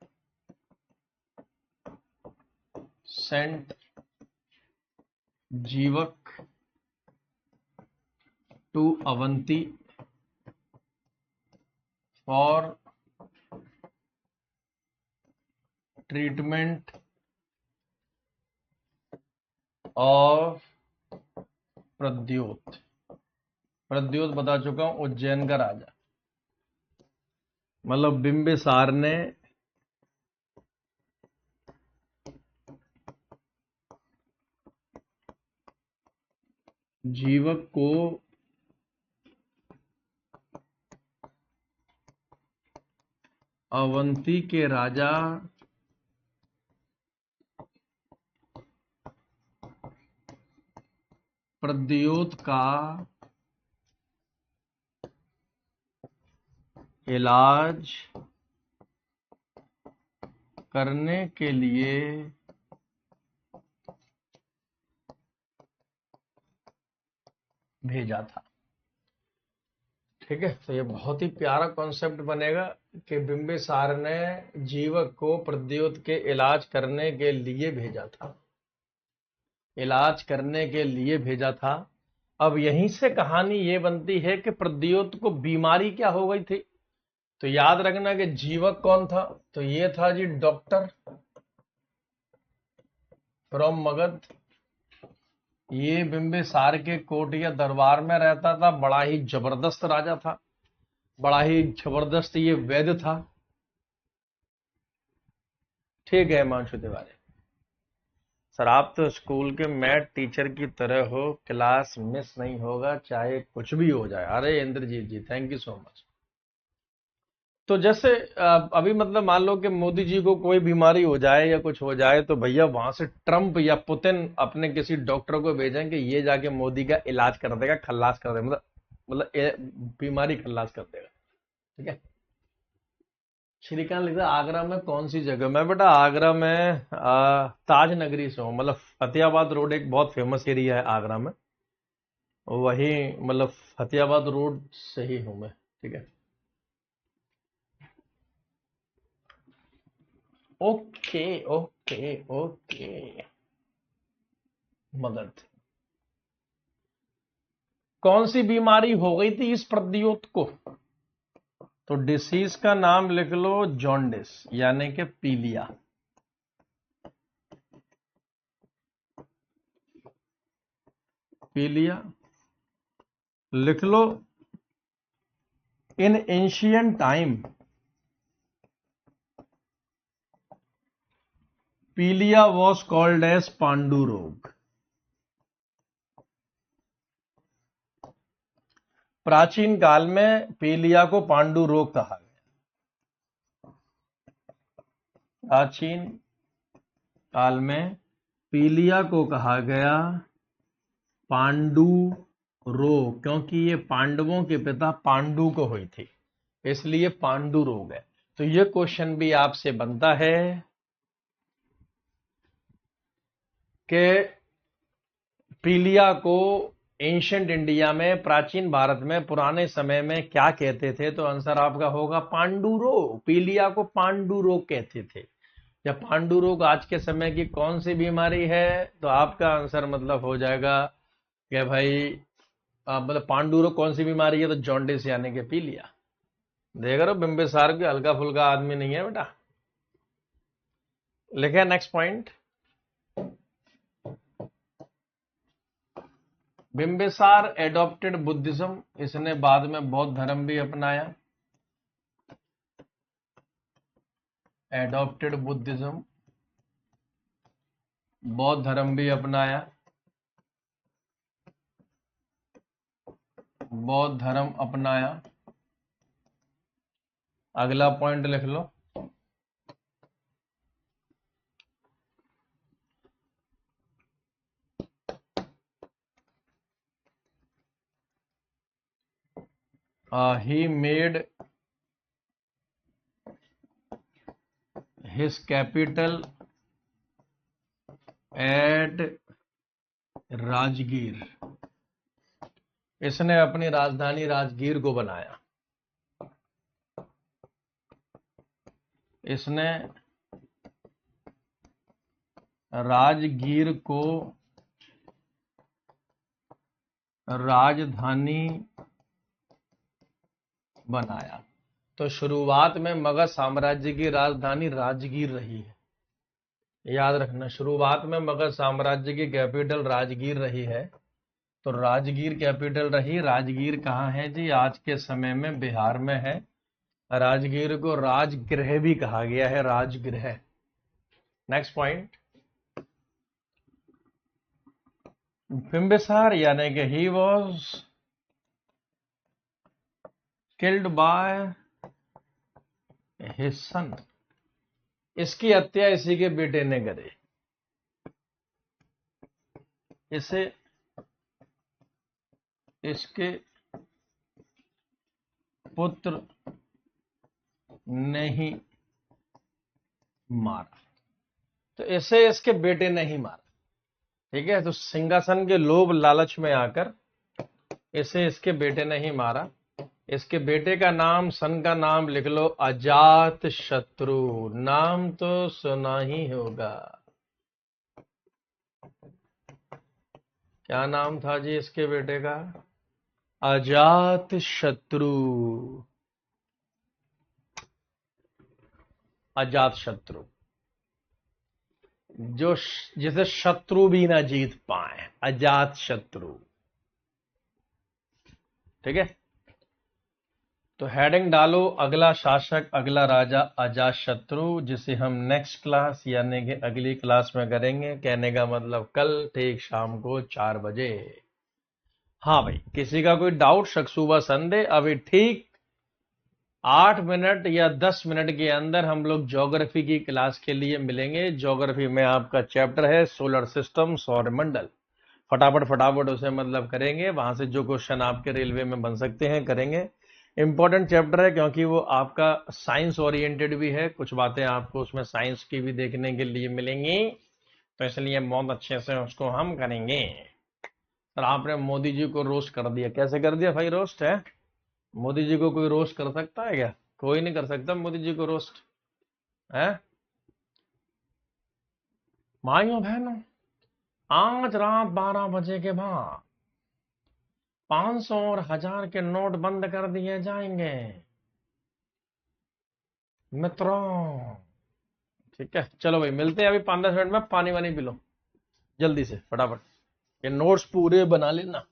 sent Jivaka to Avanti for treatment of Pradyota. Pradyota बता चुका हूं, उज्जैन का राजा। मतलब बिंबिसार ने जीवक को अवंती के राजा प्रद्योत का इलाज करने के लिए भेजा था। ठीक है, तो ये बहुत ही प्यारा कॉन्सेप्ट बनेगा कि बिंबिसार ने जीवक को प्रद्योत के इलाज करने के लिए भेजा था। इलाज करने के लिए भेजा था। अब यहीं से कहानी ये बनती है कि प्रद्योत को बीमारी क्या हो गई थी। तो याद रखना कि जीवक कौन था, तो ये था जी डॉक्टर फ्रॉम मगध। ये बिंबिसार के कोर्ट या दरबार में रहता था। बड़ा ही जबरदस्त राजा था, बड़ा ही जबरदस्त ये वैद्य था। ठीक है हिमांशु तिवारी सर, आप तो स्कूल के मैथ टीचर की तरह हो, क्लास मिस नहीं होगा चाहे कुछ भी हो जाए। अरे इंद्रजीत जी, थैंक यू सो मच। तो जैसे अभी मतलब मान लो कि मोदी जी को कोई बीमारी हो जाए या कुछ हो जाए, तो भैया वहां से ट्रंप या पुतिन अपने किसी डॉक्टर को भेजेंगे, ये जाके मोदी का इलाज कर देगा, खल्लास कर देगा। बीमारी खल्लास कर देगा। ठीक है। श्रीकांत लिखता है आगरा में कौन सी जगह। मैं बेटा आगरा में ताज नगरी से हूँ। मतलब फतेहाबाद रोड एक बहुत फेमस एरिया है आगरा में, वही मतलब फतेहाबाद रोड से ही हूँ मैं। ठीक है। Okay okay okay. मदद। कौन सी बीमारी हो गई थी इस प्रद्योत को। तो डिसीज का नाम लिख लो, जॉन्डिस यानी कि पीलिया। पीलिया लिख लो। इन एंशियंट टाइम पीलिया वॉज कॉल्ड एज पांडु रोग। प्राचीन काल में पीलिया को पांडु रोग कहा गया। प्राचीन काल में पीलिया को कहा गया पांडु रोग, क्योंकि ये पांडवों के पिता पांडु को हुई थी, इसलिए पांडु रोग है। तो ये क्वेश्चन भी आपसे बनता है कि पीलिया को एंशिएंट इंडिया में, प्राचीन भारत में, पुराने समय में क्या कहते थे। तो आंसर आपका होगा पांडु रोग। पीलिया को पांडु रोग कहते थे। या पांडु रोग आज के समय की कौन सी बीमारी है, तो आपका आंसर मतलब हो जाएगा कि भाई मतलब पांडु रोग कौन सी बीमारी है, तो जॉन्डिस यानी कि पीलिया। देख रहे हो बिंबिसार के हल्का फुल्का आदमी नहीं है बेटा। लिखे next point. Bimbisara adopted Buddhism, इसने बाद में बौद्ध धर्म भी अपनाया। एडॉप्टेड बुद्धिज्म, बौद्ध धर्म भी अपनाया। बौद्ध धर्म अपनाया। अगला पॉइंट लिख लो। He made his capital at Rajgir. इसने अपनी राजधानी राजगीर को बनाया। इसने राजगीर को राजधानी बनाया। तो शुरुआत में मगध साम्राज्य की राजधानी राजगीर रही है, याद रखना। शुरुआत में मगध साम्राज्य की कैपिटल राजगीर रही है। तो राजगीर कैपिटल रही। राजगीर कहाँ है जी? आज के समय में बिहार में है। राजगीर को राजगृह भी कहा गया है, राजगृह। नेक्स्ट पॉइंट, बिंबिसार यानी कि he was killed by his son. इसकी हत्या इसी के बेटे ने करी। इसे इसके पुत्र ने ही मारा। तो इसे इसके बेटे ने ही मारा, ठीक है। तो सिंहासन के लोभ लालच में आकर इसे इसके बेटे ने ही मारा। इसके बेटे का नाम, सन का नाम लिख लो, अजात शत्रु। नाम तो सुना ही होगा। क्या नाम था जी इसके बेटे का? अजात शत्रु। अजात शत्रु, जो जिसे शत्रु भी ना जीत पाए, अजात शत्रु, ठीक है। तो हेडिंग डालो, अगला शासक, अगला राजा अजात शत्रु, जिसे हम नेक्स्ट क्लास यानी कि अगली क्लास में करेंगे। कहने का मतलब कल ठीक शाम को 4 बजे। हाँ भाई, किसी का कोई डाउट, शक, संदेह, अभी ठीक 8 मिनट या 10 मिनट के अंदर हम लोग ज्योग्राफी की क्लास के लिए मिलेंगे। ज्योग्राफी में आपका चैप्टर है सोलर सिस्टम, सौरमंडल। फटाफट फटाफट उसे मतलब करेंगे। वहां से जो क्वेश्चन आपके रेलवे में बन सकते हैं करेंगे। इंपॉर्टेंट चैप्टर है क्योंकि वो आपका साइंस ओरिएंटेड भी है। कुछ बातें आपको उसमें साइंस की भी देखने के लिए मिलेंगी, तो इसलिए बहुत अच्छे से उसको हम करेंगे। सर आपने मोदी जी को रोस्ट कर दिया। कैसे कर दिया भाई रोस्ट? है मोदी जी को कोई रोस्ट कर सकता है क्या? कोई नहीं कर सकता मोदी जी को रोस्ट, है। भाइयों बहनों, आज रात 12 बजे के बाद 500 और 1000 के नोट बंद कर दिए जाएंगे मित्रों, ठीक है। चलो भाई मिलते हैं अभी 5-10 मिनट में। पानी वानी पी लो जल्दी से फटाफट, ये नोट्स पूरे बना लेना।